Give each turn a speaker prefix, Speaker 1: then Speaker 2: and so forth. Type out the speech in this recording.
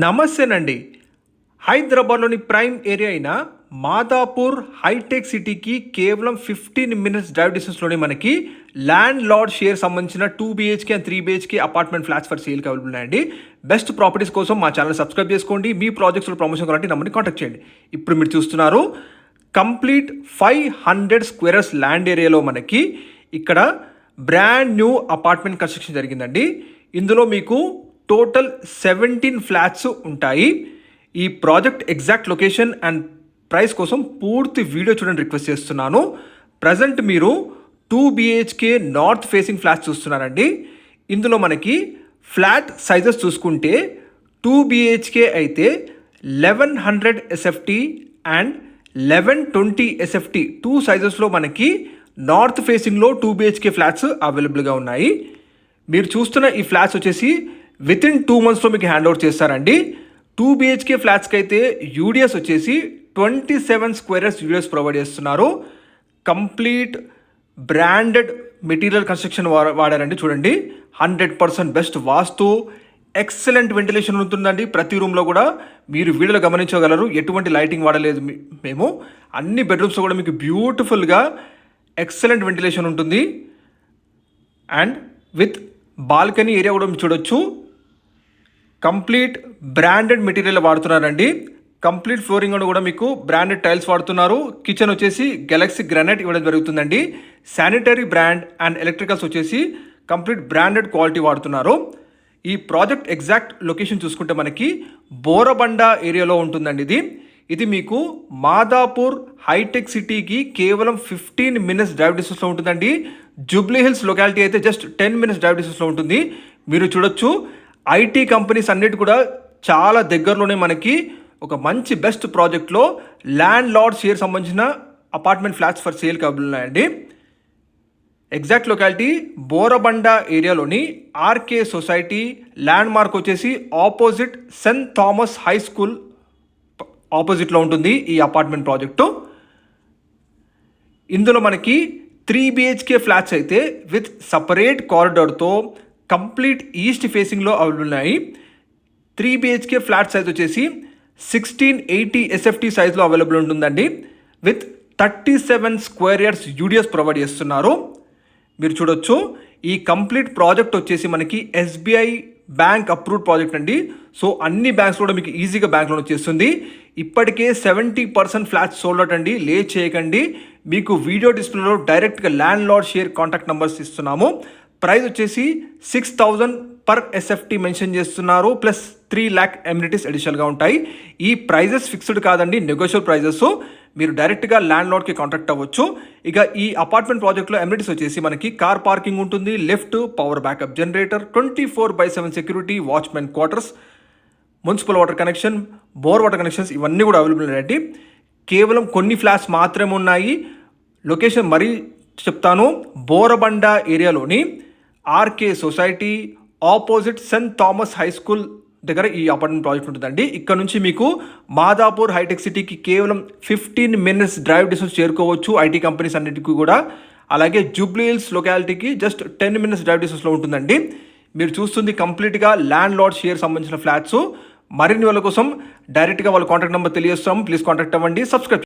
Speaker 1: నమస్తేనండి. హైదరాబాద్లోని prime area అయిన Madhapur hitech సిటీకి కేవలం 15 మినిట్స్ డ్రైవ్ డిస్టెన్స్లోనే మనకి ల్యాండ్ లార్డ్ షేర్ సంబంధించిన 2 BHK and 3 BHK apartment flats for సేల్కి అవైలబుల్ ఉన్నాయండి. బెస్ట్ ప్రాపర్టీస్ కోసం మా ఛానల్ సబ్స్క్రైబ్ చేసుకోండి. మీ ప్రాజెక్ట్స్లో ప్రమోషన్ కావాలంటే నమ్మని కాంటాక్ట్ చేయండి. ఇప్పుడు మీరు చూస్తున్నారు కంప్లీట్ 500 స్క్వేర్స్ ల్యాండ్ ఏరియాలో మనకి ఇక్కడ బ్రాండ్ న్యూ అపార్ట్మెంట్ కన్స్ట్రక్షన్ జరిగిందండి. ఇందులో మీకు టోటల్ 17 ఫ్లాట్స్ ఉంటాయి. ఈ project exact location and price కోసం పూర్తి వీడియో చూడండి రిక్వెస్ట్ చేస్తున్నాను. ప్రజెంట్ మీరు 2 BHK నార్త్ ఫేసింగ్ ఫ్లాట్స్ చూస్తున్నారండి. ఇందులో మనకి ఫ్లాట్ సైజెస్ చూసుకుంటే 2 BHK అయితే 1100 SFT అండ్ 1120 SFT 2 సైజెస్లో మనకి నార్త్ ఫేసింగ్లో 2 BHK ఫ్లాట్స్ అవైలబుల్గా ఉన్నాయి. మీరు చూస్తున్న ఈ ఫ్లాట్స్ వచ్చేసి వితిన్ 2 monthsలో మీకు హ్యాండ్ ఓవర్ చేస్తారండి. 2 BHK ఫ్లాట్స్కి అయితే యూడిఎస్ వచ్చేసి 27 స్క్వేర్స్ యూడిఎస్ ప్రొవైడ్ చేస్తున్నారు. కంప్లీట్ బ్రాండెడ్ మెటీరియల్ కన్స్ట్రక్షన్ వాడారండి. చూడండి 100% బెస్ట్ వాస్తు, ఎక్సలెంట్ వెంటిలేషన్ ఉంటుందండి. ప్రతి రూమ్లో కూడా మీరు వీడియోలో గమనించగలరు. ఎటువంటి లైటింగ్ వాడలేదు మేము. అన్ని బెడ్రూమ్స్లో కూడా మీకు బ్యూటిఫుల్గా ఎక్సలెంట్ వెంటిలేషన్ ఉంటుంది. అండ్ విత్ బాల్కనీ ఏరియా కూడా మీరు చూడొచ్చు. కంప్లీట్ బ్రాండెడ్ మెటీరియల్ వాడుతున్నారండి. కంప్లీట్ ఫ్లోరింగ్ కూడా మీకు బ్రాండెడ్ టైల్స్ వాడుతున్నారు. కిచెన్ వచ్చేసి గెలాక్సీ గ్రానైట్ ఇవ్వడం జరుగుతుందండి. శానిటరీ బ్రాండ్ అండ్ ఎలక్ట్రికల్స్ వచ్చేసి కంప్లీట్ బ్రాండెడ్ క్వాలిటీ వాడుతున్నారు. ఈ ప్రాజెక్ట్ ఎగ్జాక్ట్ లొకేషన్ చూసుకుంటే మనకి బోరబండ ఏరియాలో ఉంటుందండి. ఇది మీకు మాదాపూర్ హైటెక్ సిటీకి కేవలం 15 మినిట్స్ డ్రైవ్ డిస్టెన్స్లో ఉంటుందండి. జూబ్లీ హిల్స్ లొకాలిటీ అయితే జస్ట్ 10 మినిట్స్ డ్రైవ్ డిస్టెన్స్లో ఉంటుంది. మీరు చూడొచ్చు ఐటీ కంపెనీస్ అన్నిటి కూడా చాలా దగ్గరలోనే మనకి ఒక మంచి బెస్ట్ ప్రాజెక్ట్లో ల్యాండ్ లార్డ్ షేర్ సంబంధించిన అపార్ట్మెంట్ ఫ్లాట్స్ ఫర్ సేల్కి అవైలబుల్ ఉన్నాయండి. ఎగ్జాక్ట్ లొకాలిటీ బోరబండ ఏరియాలోని ఆర్కే సొసైటీ ల్యాండ్ మార్క్ వచ్చేసి opposite saint Thomas high school ఆపోజిట్లో ఉంటుంది ఈ అపార్ట్మెంట్ ప్రాజెక్టు. ఇందులో మనకి 3 BHK ఫ్లాట్స్ అయితే విత్ సపరేట్ కారిడార్తో కంప్లీట్ ఈస్ట్ ఫేసింగ్లో అవైలబుల్ ఉన్నాయి. 3 BHK ఫ్లాట్ సైజ్ వచ్చేసి 1680 SFT సైజ్లో అవైలబుల్ ఉంటుందండి. With 37 square yards UDS provide చేస్తున్నారు. మీరు చూడొచ్చు ఈ కంప్లీట్ ప్రాజెక్ట్ వచ్చేసి మనకి SBI బ్యాంక్ అప్రూవ్డ్ ప్రాజెక్ట్ అండి. సో అన్ని బ్యాంక్స్ కూడా మీకు ఈజీగా బ్యాంక్ లోన్ వచ్చేస్తుంది. ఇప్పటికే 70% ఫ్లాట్స్ సోల్డ్ అవుట్ అండి. లేట్ చేయకండి. మీకు వీడియో డిస్ప్లేలో డైరెక్ట్గా land lord share contact numbers ఇస్తున్నాము. ప్రైస్ వచ్చేసి 6000 పర్ SFT మెన్షన్ చేస్తున్నారు. ప్లస్ 3 lakh ఎమ్యూనిటీస్ అడిషనల్గా ఉంటాయి. ఈ ప్రైజెస్ ఫిక్స్డ్ కాదండి, నెగోషియబుల్ ప్రైజెస్. మీరు డైరెక్ట్గా ల్యాండ్ లార్డ్కి కాంటాక్ట్ అవ్వచ్చు. ఇక ఈ అపార్ట్మెంట్ ప్రాజెక్ట్లో ఎమ్యూనిటీస్ వచ్చేసి మనకి కార్ పార్కింగ్ ఉంటుంది, lift, power backup generator, 24/7 security, watchmen quarters, municipal water connection, bore water connections ఇవన్నీ కూడా అవైలబుల్ ఉన్నాయండి. కేవలం కొన్ని ఫ్లాట్స్ మాత్రమే ఉన్నాయి. లొకేషన్ మరీ చెప్తాను, బోరబండ ఏరియాలోని RK society opposite saint Thomas high school దగ్గర ఈ అపార్ట్మెంట్ ప్రాజెక్ట్ ఉంటుందండి. ఇక్కడ నుంచి మీకు మాదాపూర్ హైటెక్ సిటీకి కేవలం 15 మినిట్స్ డ్రైవ్ డిస్టెన్స్ చేరుకోవచ్చు ఐటీ కంపెనీస్ అన్నిటికీ కూడా. అలాగే జూబ్లీ హిల్స్ లొకాలిటీకి జస్ట్ 10 మినిట్స్ డ్రైవ్ డిస్టెన్స్లో ఉంటుందండి. మీరు చూస్తుంది కంప్లీట్గా ల్యాండ్ లార్డ్ షేర్ సంబంధించిన ఫ్లాట్స్. మరిన్ని వాళ్ళ కోసం డైరెక్ట్గా వాళ్ళ కాంటాక్ట్ నెంబర్ తెలియజేస్తాం. ప్లీజ్ కాంటాక్ట్ అవ్వండి, సబ్స్క్రైబ్